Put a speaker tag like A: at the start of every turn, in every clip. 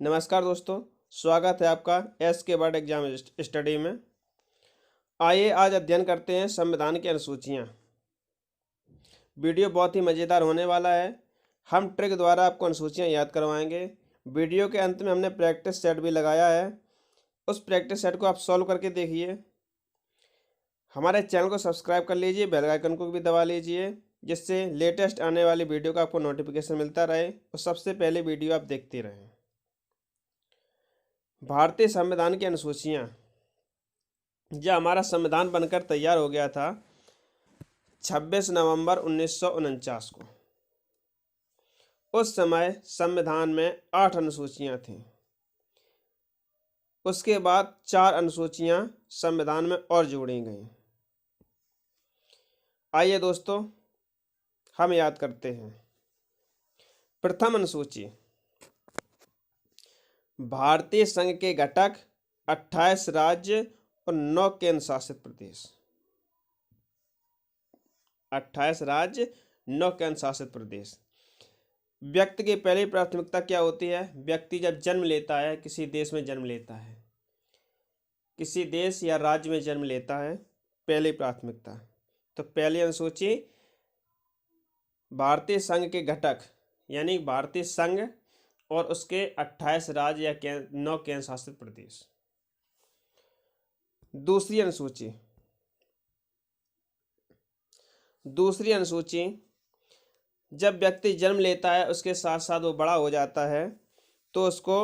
A: नमस्कार दोस्तों, स्वागत है आपका एस के बोर्ड एग्जाम स्टडी में। आइए आज अध्ययन करते हैं संविधान की अनुसूचियाँ। वीडियो बहुत ही मज़ेदार होने वाला है। हम ट्रिक द्वारा आपको अनुसूचियाँ याद करवाएंगे। वीडियो के अंत में हमने प्रैक्टिस सेट भी लगाया है, उस प्रैक्टिस सेट को आप सॉल्व करके देखिए। हमारे चैनल को सब्सक्राइब कर लीजिए, बेल आइकन को भी दबा लीजिए, जिससे लेटेस्ट आने वाली वीडियो का आपको नोटिफिकेशन मिलता रहे और सबसे पहले वीडियो आप देखते रहें। भारतीय संविधान की अनुसूचियाँ। जब हमारा संविधान बनकर तैयार हो गया था 26 नवंबर 1949 को, उस समय संविधान में 8 अनुसूचियाँ थीं। उसके बाद 4 अनुसूचियाँ संविधान में और जोड़ी गईं। आइए दोस्तों, हम याद करते हैं। प्रथम अनुसूची, भारतीय संघ के घटक 28 राज्य और 9 केंद्र शासित प्रदेश। 28 राज्य, 9 केंद्र शासित प्रदेश। व्यक्ति की पहली प्राथमिकता क्या होती है? व्यक्ति जब जन्म लेता है, किसी देश में जन्म लेता है, किसी देश या राज्य में जन्म लेता है, पहली प्राथमिकता। तो पहली अनुसूची भारतीय संघ के घटक यानी भारतीय संघ और उसके 28 राज्य या 9 केंद्र शासित प्रदेश। दूसरी अनुसूची, जब व्यक्ति जन्म लेता है उसके साथ साथ वो बड़ा हो जाता है तो उसको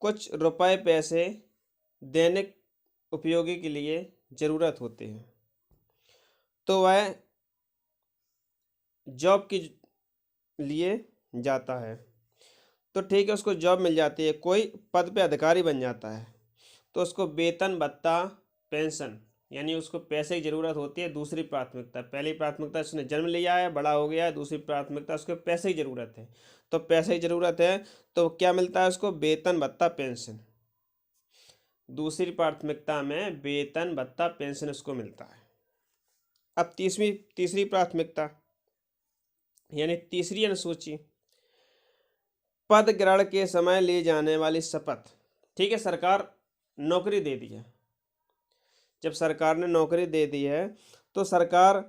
A: कुछ रुपए पैसे दैनिक उपयोगी के लिए ज़रूरत होती है, तो वह जॉब के लिए जाता है। तो ठीक है, उसको जॉब मिल जाती है, कोई पद पे अधिकारी बन जाता है, तो उसको वेतन भत्ता पेंशन यानी उसको पैसे की ज़रूरत होती है। दूसरी प्राथमिकता, पहली प्राथमिकता उसने जन्म लिया है, बड़ा हो गया है, दूसरी प्राथमिकता उसको पैसे की ज़रूरत है। तो पैसे की ज़रूरत है तो क्या मिलता है उसको? वेतन भत्ता पेंशन। दूसरी प्राथमिकता में वेतन भत्ता पेंशन उसको मिलता है। अब तीसरी प्राथमिकता यानी तीसरी अनुसूची, पद ग्रहण के समय ली जाने वाली शपथ। ठीक है, सरकार नौकरी दे दी है। जब सरकार ने नौकरी दे दी है तो सरकार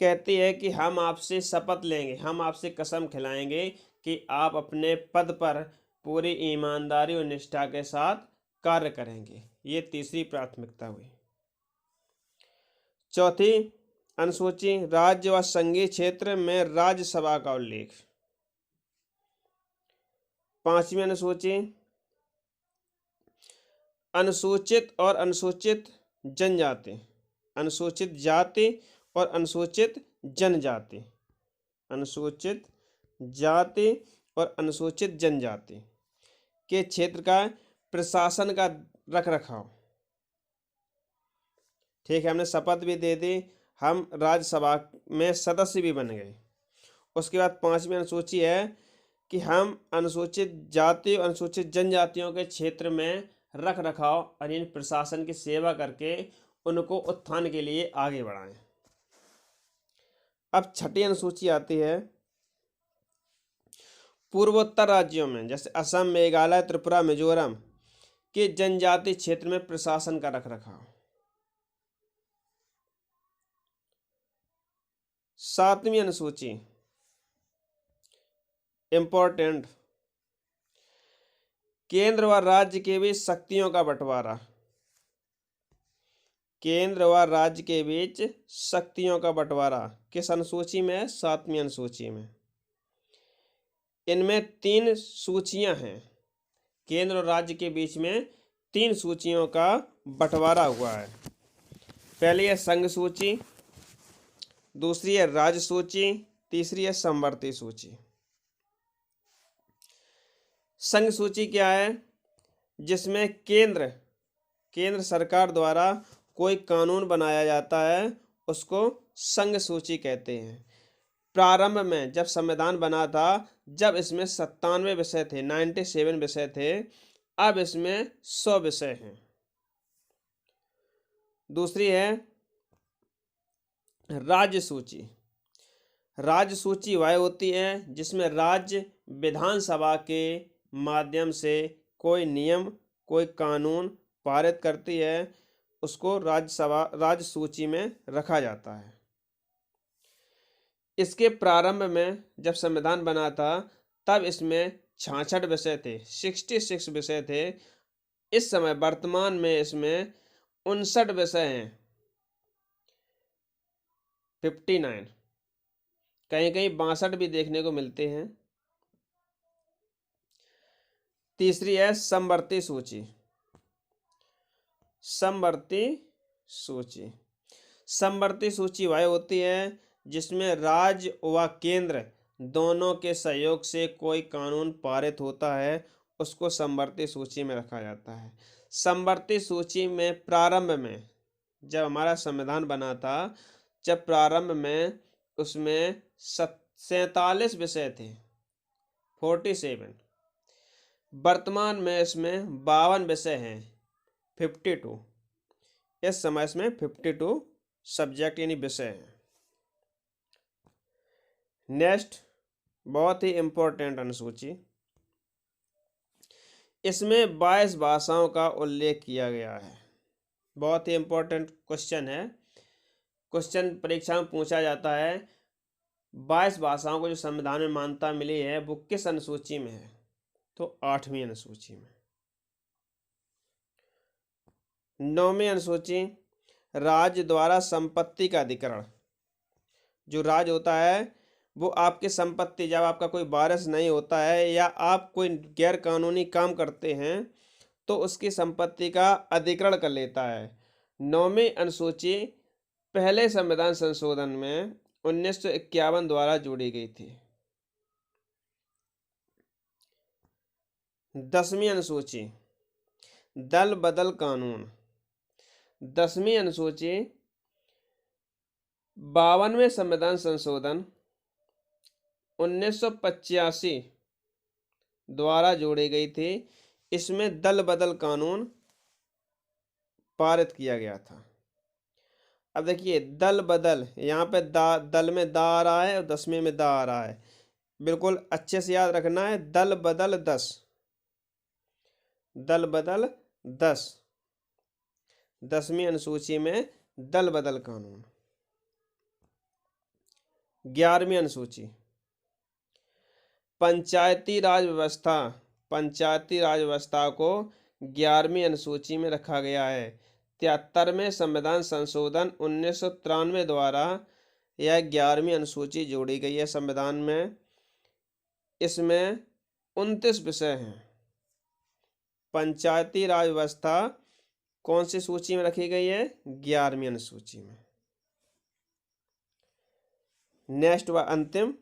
A: कहती है कि हम आपसे शपथ लेंगे, हम आपसे कसम खिलाएंगे कि आप अपने पद पर पूरी ईमानदारी और निष्ठा के साथ कार्य करेंगे। ये तीसरी प्राथमिकता हुई। चौथी अनुसूची, राज्य व संघीय क्षेत्र में राज्यसभा का उल्लेख। पांचवी अनुसूची, अनुसूचित और अनुसूचित जनजाति, अनुसूचित जाति और अनुसूचित जनजाति, अनुसूचित जाति और अनुसूचित जनजाति के क्षेत्र का प्रशासन का रखरखाव। ठीक है, हमने शपथ भी दे दी, हम राज्यसभा में सदस्य भी बन गए। उसके बाद पांचवी अनुसूची है कि हम अनुसूचित जाति और अनुसूचित जनजातियों के क्षेत्र में रख रखाव और प्रशासन की सेवा करके उनको उत्थान के लिए आगे बढ़ाएं। अब छठी अनुसूची आती है, पूर्वोत्तर राज्यों में जैसे असम, मेघालय, त्रिपुरा, मिजोरम के जनजाति क्षेत्र में प्रशासन का रख रखाव। सातवीं अनुसूची इंपॉर्टेंट, केंद्र व राज्य के बीच शक्तियों का बंटवारा। केंद्र व राज्य के बीच शक्तियों का बंटवारा किस अनुसूची में है? सातवीं अनुसूची में। इनमें 3 सूचियां हैं। केंद्र और राज्य के बीच में 3 सूचियों का बंटवारा हुआ है। पहली है संघ सूची, दूसरी है राज्य सूची, तीसरी है समवर्ती सूची। संघ सूची क्या है? जिसमें केंद्र सरकार द्वारा कोई कानून बनाया जाता है, उसको संघ सूची कहते हैं। प्रारंभ में जब संविधान बना था, जब इसमें 97 विषय थे, 97 विषय थे, अब इसमें 100 विषय हैं। दूसरी है राज्य सूची। राज्य सूची वह होती है जिसमें राज्य विधानसभा के माध्यम से कोई नियम, कोई कानून पारित करती है, उसको राज्यसभा राज्य सूची में रखा जाता है। इसके प्रारंभ में जब संविधान बना था तब इसमें 66 विषय थे, 66 विषय थे। इस समय वर्तमान में इसमें 59 विषय हैं, 59। कहीं कहीं 62 भी देखने को मिलते हैं। तीसरी है समवर्ती सूची। समवर्ती सूची, समवर्ती सूची वह होती है जिसमें राज्य व केंद्र दोनों के सहयोग से कोई कानून पारित होता है, उसको समवर्ती सूची में रखा जाता है। समवर्ती सूची में प्रारंभ में जब हमारा संविधान बना था, जब प्रारंभ में उसमें 47 विषय थे, 47। वर्तमान में इसमें 52 विषय हैं, 52। इस समय इसमें 52 सब्जेक्ट यानी विषय हैं। नेक्स्ट, बहुत ही इंपॉर्टेंट अनुसूची, इसमें 22 भाषाओं का उल्लेख किया गया है। बहुत ही इंपॉर्टेंट क्वेश्चन है, क्वेश्चन परीक्षा में पूछा जाता है। 22 भाषाओं को जो संविधान में मान्यता मिली है वो किस अनुसूची में है? तो 8वीं अनुसूची में। 9वीं अनुसूची, राज्य द्वारा संपत्ति का अधिग्रहण। जो राज्य होता है वो आपकी संपत्ति, जब आपका कोई वारिस नहीं होता है या आप कोई गैर कानूनी काम करते हैं तो उसकी संपत्ति का अधिग्रहण कर लेता है। 9वीं अनुसूची पहले संविधान संशोधन में 1951 द्वारा जोड़ी गई थी। 10वीं अनुसूची, दल बदल कानून। 10वीं अनुसूची 52वें संविधान संशोधन 1985 द्वारा जोड़ी गई थी। इसमें दल बदल कानून पारित किया गया था। अब देखिए दल बदल, यहाँ पे दल में दा आ रहा है और 10वीं में दा आ रहा है, बिल्कुल अच्छे से याद रखना है। दल बदल 10, दल बदल 10, 10वीं अनुसूची में दल बदल कानून। 11वीं अनुसूची, पंचायती राज व्यवस्था। पंचायती राज व्यवस्था को 11वीं अनुसूची में रखा गया है। 73वें संविधान संशोधन 1993 द्वारा यह 11वीं अनुसूची जोड़ी गई है संविधान में। इसमें 29 विषय हैं। पंचायती राज व्यवस्था कौन सी सूची में रखी गई है? 11वीं अनुसूची में। नेक्स्ट व अंतिम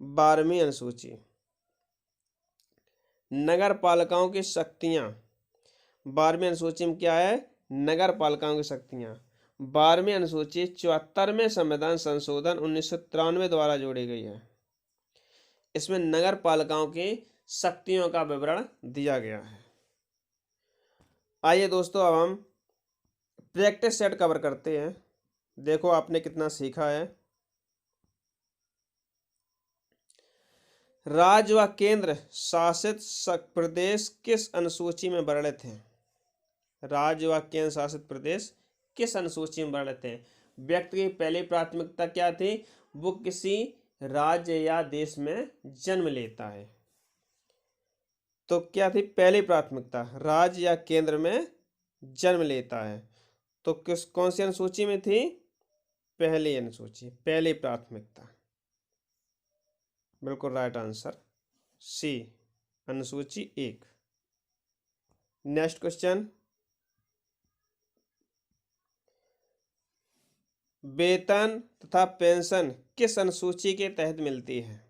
A: 12वीं अनुसूची, नगर पालिकाओं की शक्तियां। 12वीं अनुसूची में क्या है? नगर पालिकाओं की शक्तियां। 12वीं अनुसूची 74वें संविधान संशोधन 1993 द्वारा जोड़ी गई है। इसमें नगर पालिकाओं की शक्तियों का विवरण दिया गया है। आइए दोस्तों, अब हम प्रैक्टिस सेट कवर करते हैं। देखो आपने कितना सीखा है। राज्य व केंद्र शासित प्रदेश किस अनुसूची में वर्णित हैं? राज्य व केंद्र शासित प्रदेश किस अनुसूची में वर्णित हैं? व्यक्ति की पहली प्राथमिकता क्या थी? वो किसी राज्य या देश में जन्म लेता है। तो क्या थी पहली प्राथमिकता? राज्य या केंद्र में जन्म लेता है। तो कौन सी अनुसूची में थी? पहली अनुसूची, पहली प्राथमिकता। बिल्कुल राइट आंसर सी, अनुसूची 1। नेक्स्ट क्वेश्चन, वेतन तथा पेंशन किस अनुसूची के तहत मिलती है?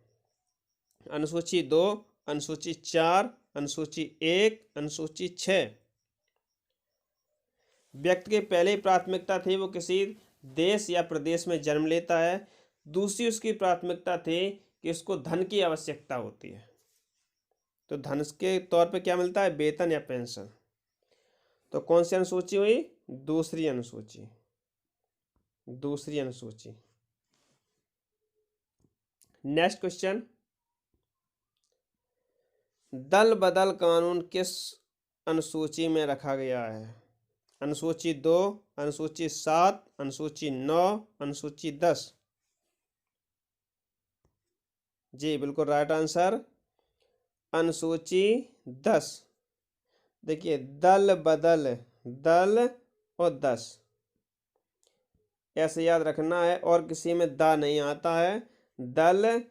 A: अनुसूची 2, अनुसूची 4, अनुसूची 1, अनुसूची 6। व्यक्ति की पहली प्राथमिकता थी वो किसी देश या प्रदेश में जन्म लेता है। दूसरी उसकी प्राथमिकता थी कि उसको धन की आवश्यकता होती है। तो धन के तौर पे क्या मिलता है? वेतन या पेंशन। तो कौन सी अनुसूची हुई? दूसरी अनुसूची, दूसरी अनुसूची। नेक्स्ट क्वेश्चन, दल बदल कानून किस अनुसूची में रखा गया है? अनुसूची 2, अनुसूची 7, अनुसूची 9, अनुसूची 10। जी बिल्कुल राइट आंसर अनुसूची 10। देखिए दल बदल, दल और 10 ऐसे याद रखना है, और किसी में दा नहीं आता है। दल,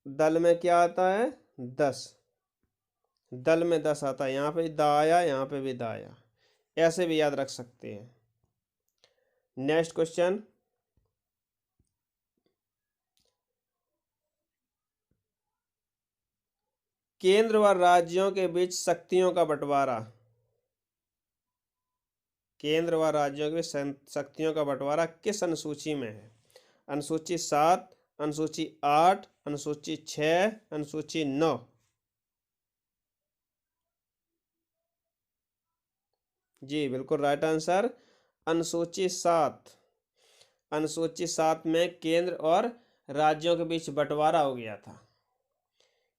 A: दल में क्या आता है? 10। दल में 10 आता है, यहाँ पे दा आया, यहाँ पे भी दा आया, ऐसे भी याद रख सकते हैं। नेक्स्ट क्वेश्चन, केंद्र व राज्यों के बीच शक्तियों का बंटवारा। केंद्र व राज्यों के बीच शक्तियों का बंटवारा किस अनुसूची में है? अनुसूची 7, अनुसूची 8, अनुसूची 6, अनुसूची 9। जी बिल्कुल राइट आंसर अनुसूची 7। अनुसूची 7 में केंद्र और राज्यों के बीच बंटवारा हो गया था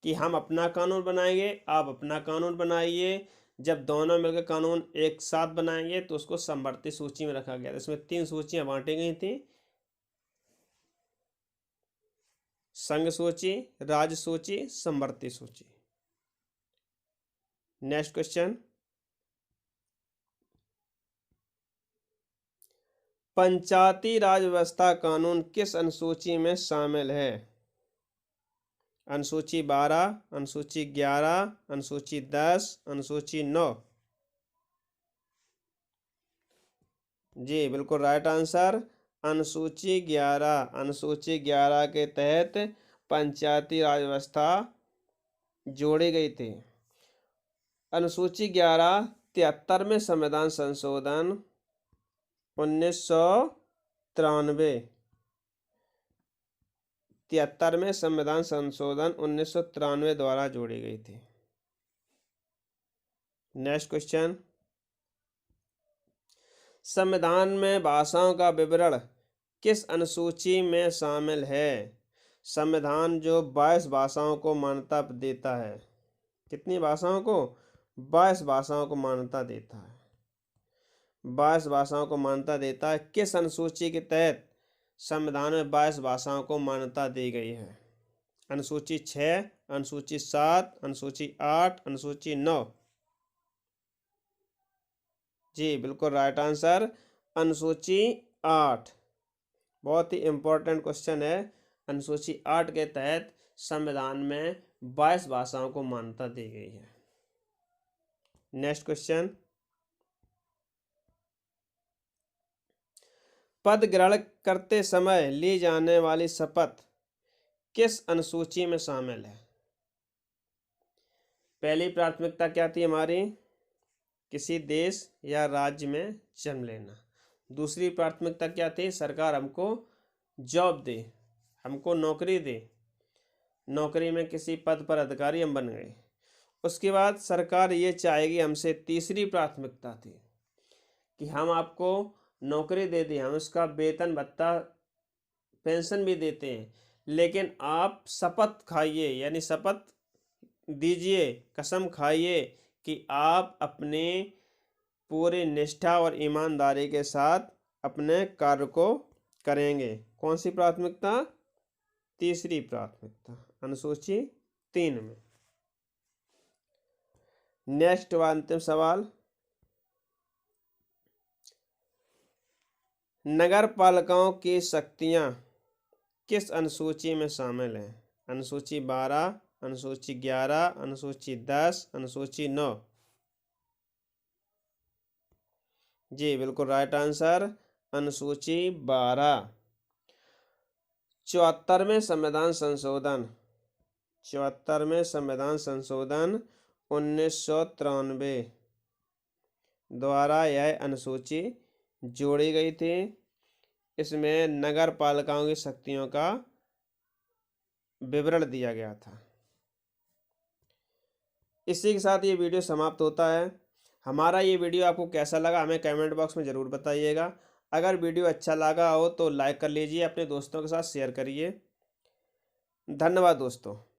A: कि हम अपना कानून बनाएंगे, आप अपना कानून बनाइए। जब दोनों मिलकर कानून एक साथ बनाएंगे तो उसको समवर्ती सूची में रखा गया था। इसमें 3 सूचियां बांटी गई थी, संघ सूची, राज्य सूची, समवर्ती सूची। नेक्स्ट क्वेश्चन, पंचायती राज व्यवस्था कानून किस अनुसूची में शामिल है? अनुसूची 12, अनुसूची 11, अनुसूची 10, अनुसूची 9। जी बिल्कुल राइट आंसर अनुसूची 11। अनुसूची 11 के तहत पंचायती राज व्यवस्था जोड़ी गई थी। अनुसूची 11 73वें संविधान संशोधन 1993, 73वें संविधान संशोधन 1993 द्वारा जोड़ी गई थी। नेक्स्ट क्वेश्चन, संविधान में भाषाओं का विवरण किस अनुसूची में शामिल है? संविधान जो 22 भाषाओं को मान्यता देता है। कितनी भाषाओं को? 22 भाषाओं को मान्यता देता है। 22 भाषाओं को मान्यता देता है। किस अनुसूची के तहत संविधान में 22 भाषाओं को मान्यता दी गई है? अनुसूची 6, अनुसूची 7, अनुसूची 8, अनुसूची 9। जी बिल्कुल राइट आंसर अनुसूची 8। बहुत ही इम्पोर्टेंट क्वेश्चन है। अनुसूची 8 के तहत संविधान में 22 भाषाओं को मान्यता दी गई है। नेक्स्ट क्वेश्चन, पद ग्रहण करते समय ली जाने वाली शपथ किस अनुसूची में शामिल है? पहली प्राथमिकता क्या थी हमारी? किसी देश या राज्य में जन्म लेना। दूसरी प्राथमिकता क्या थी? सरकार हमको जॉब दे, हमको नौकरी दे, नौकरी में किसी पद पर अधिकारी हम बन गए। उसके बाद सरकार ये चाहेगी हमसे, तीसरी प्राथमिकता थी कि हम आपको नौकरी दे दें, हम उसका वेतन भत्ता पेंशन भी देते हैं, लेकिन आप शपथ खाइए, यानी शपथ दीजिए, कसम खाइए कि आप अपने पूरी निष्ठा और ईमानदारी के साथ अपने कार्य को करेंगे। कौन सी प्राथमिकता? तीसरी प्राथमिकता, अनुसूची 3 में। नेक्स्ट अंतिम सवाल, नगर पालिकाओं की शक्तियां किस अनुसूची में शामिल हैं? अनुसूची 12, अनुसूची 11, अनुसूची 10, अनुसूची 9। जी बिल्कुल राइट आंसर अनुसूची 12। 74वें संविधान संशोधन, 74वें संविधान संशोधन 1993 द्वारा यह अनुसूची जोड़ी गई थी। इसमें नगर पालिकाओं की शक्तियों का विवरण दिया गया था। इसी के साथ ये वीडियो समाप्त होता है। हमारा ये वीडियो आपको कैसा लगा हमें कमेंट बॉक्स में ज़रूर बताइएगा। अगर वीडियो अच्छा लगा हो तो लाइक कर लीजिए, अपने दोस्तों के साथ शेयर करिए। धन्यवाद दोस्तों।